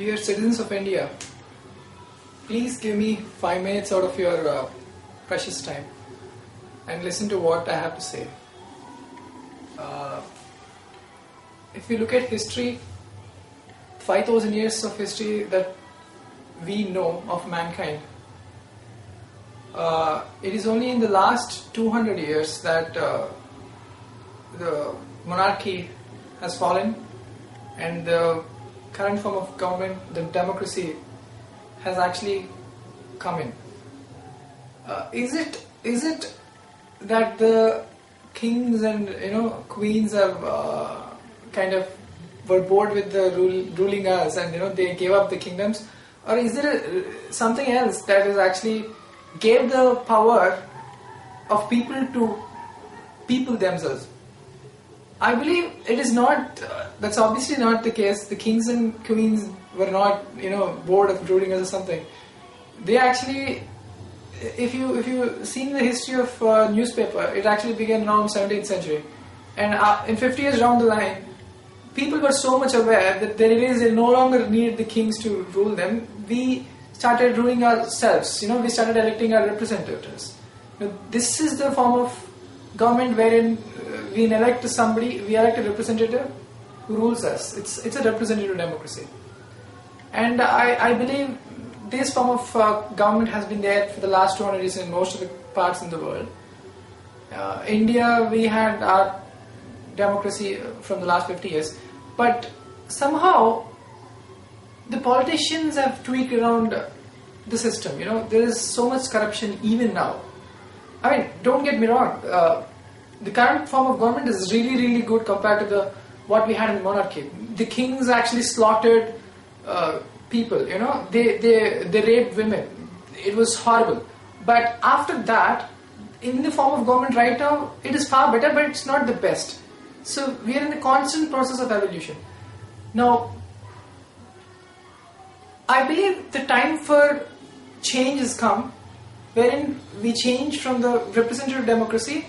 Dear citizens of India, please give me 5 minutes out of your precious time and listen to what I have to say. If we look at history, 5,000 years of history that we know of mankind, it is only in the last 200 years that the monarchy has fallen and the current form of government, the democracy, has actually come in. Is it that the kings and queens have kind of were bored with the ruling us and they gave up the kingdoms, or is there something else that is actually gave the power of people to people themselves? I believe it is not. That's obviously not the case. The kings and queens were not, bored of ruling us or something. They actually, if you seen the history of newspaper, it actually began around 17th century, and in 50 years down the line, people were so much aware that they no longer needed the kings to rule them. We started ruling ourselves. We started electing our representatives. This is the form of government wherein we elect somebody, we elect a representative who rules us. It's a representative democracy. And I believe this form of government has been there for the last 200 years in most of the parts in the world. India, we had our democracy from the last 50 years. But somehow, the politicians have tweaked around the system. There is so much corruption even now. I mean, don't get me wrong. The current form of government is really, really good compared to what we had in monarchy. The kings actually slaughtered people. They raped women. It was horrible. But after that, in the form of government right now, it is far better, but it's not the best. So we are in a constant process of evolution. Now, I believe the time for change has come, wherein we change from the representative democracy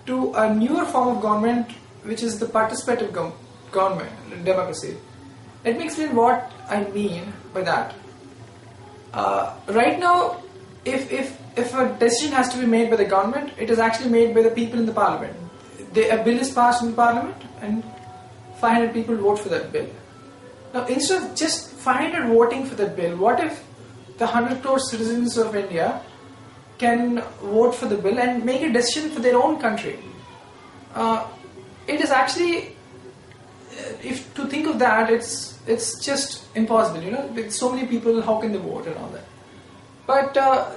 to a newer form of government, which is the participative government democracy. Let me explain what I mean by that. Right now, if a decision has to be made by the government, it is actually made by the people in the parliament. A bill is passed in the parliament and 500 people vote for that bill. Now, instead of just 500 voting for that bill, what if the 100 crore citizens of India can vote for the bill and make a decision for their own country? It is actually, if to think of that, it's just impossible. With so many people, how can they vote and all that? But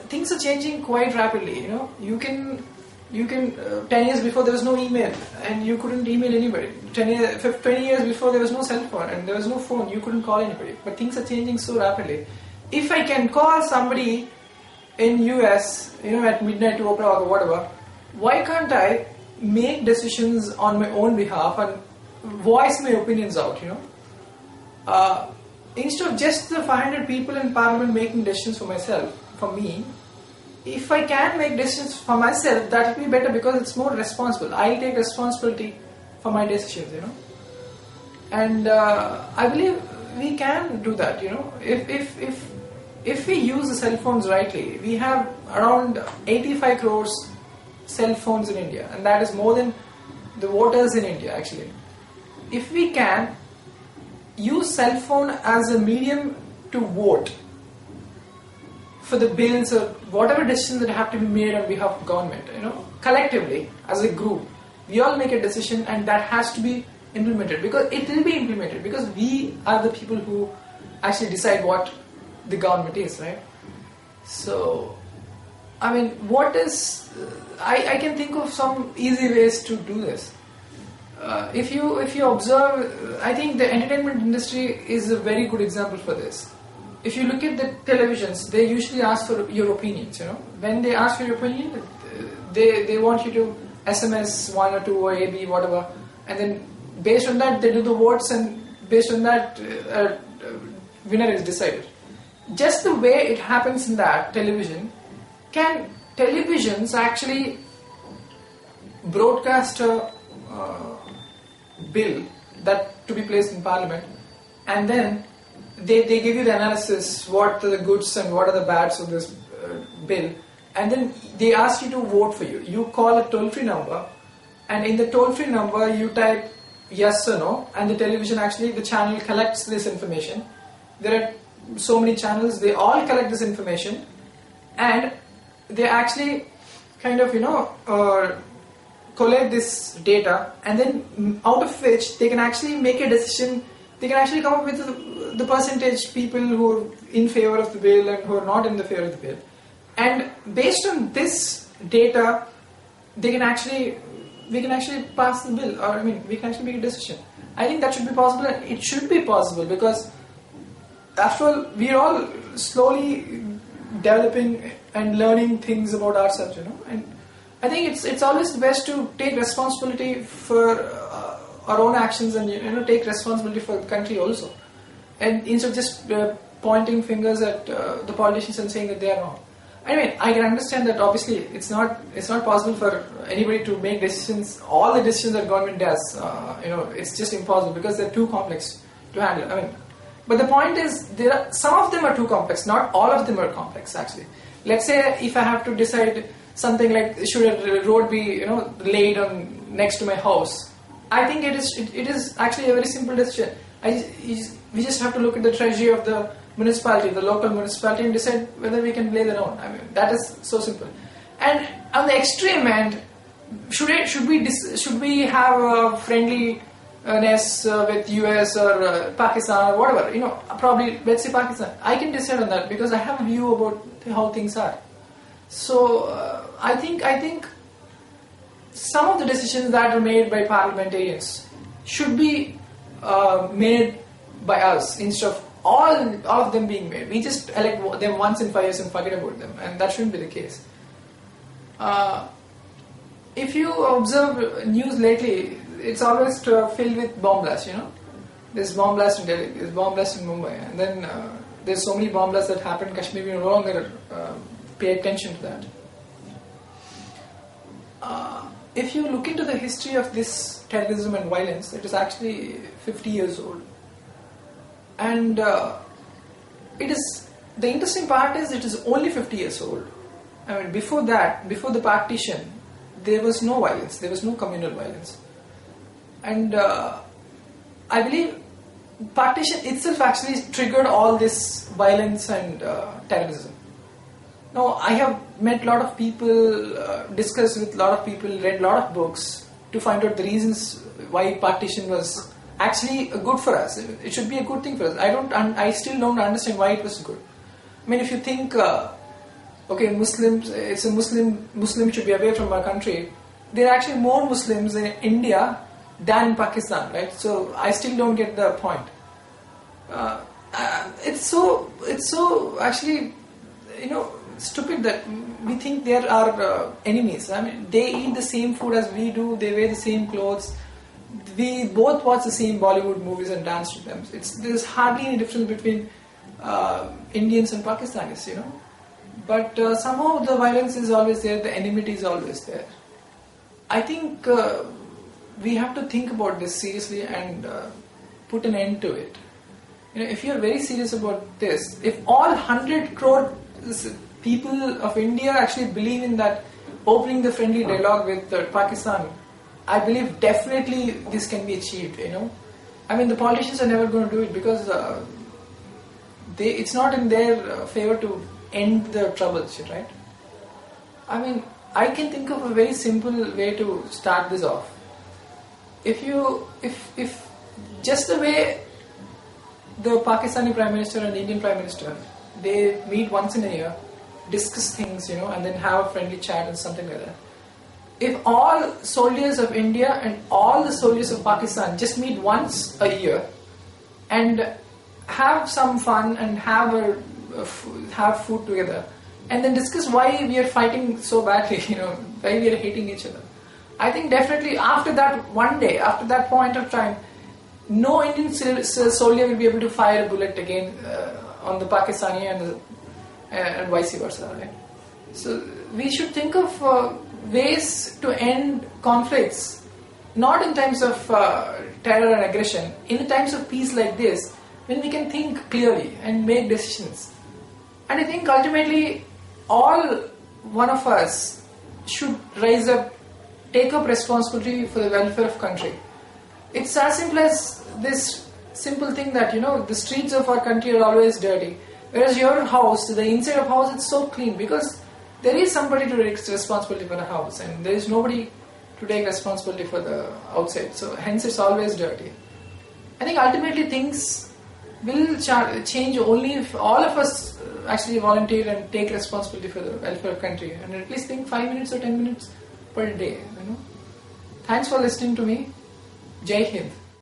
things are changing quite rapidly. You can 10 years before there was no email and you couldn't email anybody. 20 years before there was no cell phone and there was no phone, you couldn't call anybody. But things are changing so rapidly. If I can call somebody in US, at midnight, 2 o'clock or whatever, why can't I make decisions on my own behalf and voice my opinions out, Instead of just the 500 people in parliament making decisions for me, if I can make decisions for myself, that will be better because it's more responsible. I'll take responsibility for my decisions, And I believe we can do that, If we use the cell phones rightly, we have around 85 crores cell phones in India, and that is more than the voters in India actually. If we can use cell phone as a medium to vote for the bills or whatever decisions that have to be made on behalf of government, collectively as a group, we all make a decision and that has to be implemented because it will be implemented because we are the people who actually decide what the government is, right? So, I mean, I can think of some easy ways to do this. If you observe, I think the entertainment industry is a very good example for this. If you look at the televisions, they usually ask for your opinions, When they ask for your opinion, they want you to SMS 1 or 2 or AB, whatever, and then based on that, they do the votes and based on that, winner is decided. Just the way it happens in that television, can televisions actually broadcast a bill that to be placed in parliament and then they give you the analysis, what are the goods and what are the bads of this bill, and then they ask you to vote for you. You call a toll-free number, and in the toll-free number you type yes or no, and the television the channel collects this information. There are so many channels, they all collect this information, and they actually kind of collect this data, and then out of which they can actually make a decision. They can actually come up with the percentage people who are in favor of the bill and who are not in the favor of the bill, and based on this data we can actually pass the bill, or we can actually make a decision. I think that should be possible, and it should be possible, because after all we are all slowly developing and learning things about ourselves, and I think it's always best to take responsibility for our own actions, and take responsibility for the country also, and instead of just pointing fingers at the politicians and saying that they are wrong. I can understand that obviously it's not possible for anybody to make decisions, all the decisions that government does, it's just impossible because they're too complex to handle. But the point is, some of them are too complex, not all of them are complex actually. Let's say if I have to decide something like should a road be laid on next to my house, I think it is actually a very simple decision. We just have to look at the treasury of the municipality, the local municipality, and decide whether we can lay the road. That is so simple. And on the extreme end, should we have a friendliness with US or Pakistan or whatever? Probably let's say Pakistan. I can decide on that because I have a view about how things are. So I think some of the decisions that are made by parliamentarians should be made by us instead of all of them being made. We just elect them once in 5 years and forget about them, and that shouldn't be the case. If you observe news lately, it's always filled with bomb blasts. There's bomb blast in Delhi, there's bomb blast in Mumbai, and then there's so many bomb blasts that happen in Kashmir. We no longer pay attention to that. If you look into the history of this terrorism and violence, it is actually 50 years old. And it is, the interesting part is it is only 50 years old. Before that, before the partition, there was no violence, there was no communal violence. And I believe partition itself actually triggered all this violence and terrorism. Now, I have met a lot of people, discussed with a lot of people, read a lot of books to find out the reasons why partition was actually good for us. It should be a good thing for us. I still don't understand why it was good. If you think, Muslims, it's a Muslim should be away from our country. There are actually more Muslims in India than in Pakistan, right? So I still don't get the point. It's so actually, stupid that we think they are our enemies. They eat the same food as we do. They wear the same clothes. We both watch the same Bollywood movies and dance to them. There's hardly any difference between Indians and Pakistanis, But somehow the violence is always there. The enmity is always there. I think we have to think about this seriously and put an end to it. If you're very serious about this, if all 100 crore people of India actually believe in that, opening the friendly dialogue with Pakistan, I believe definitely this can be achieved, The politicians are never going to do it because it's not in their favor to end the troubles, right? I can think of a very simple way to start this off. If just the way the Pakistani Prime Minister and the Indian Prime Minister, they meet once in a year, discuss things, and then have a friendly chat and something like that. If all soldiers of India and all the soldiers of Pakistan just meet once a year and have some fun and have food together, and then discuss why we are fighting so badly, why we are hating each other, I think definitely after that one day, after that point of time, no Indian soldier will be able to fire a bullet again on the Pakistani and vice versa, right? So we should think of ways to end conflicts, not in times of terror and aggression. In the times of peace like this, when we can think clearly and make decisions. And I think ultimately all one of us should rise up, take up responsibility for the welfare of country. It's as simple as this simple thing that, the streets of our country are always dirty. Whereas your house, the inside of house, it's so clean because there is somebody to take responsibility for the house and there is nobody to take responsibility for the outside. So hence it's always dirty. I think ultimately things will change only if all of us actually volunteer and take responsibility for the welfare of country and at least think 5 minutes or 10 minutes per day. Thanks for listening to me. Jai Hind.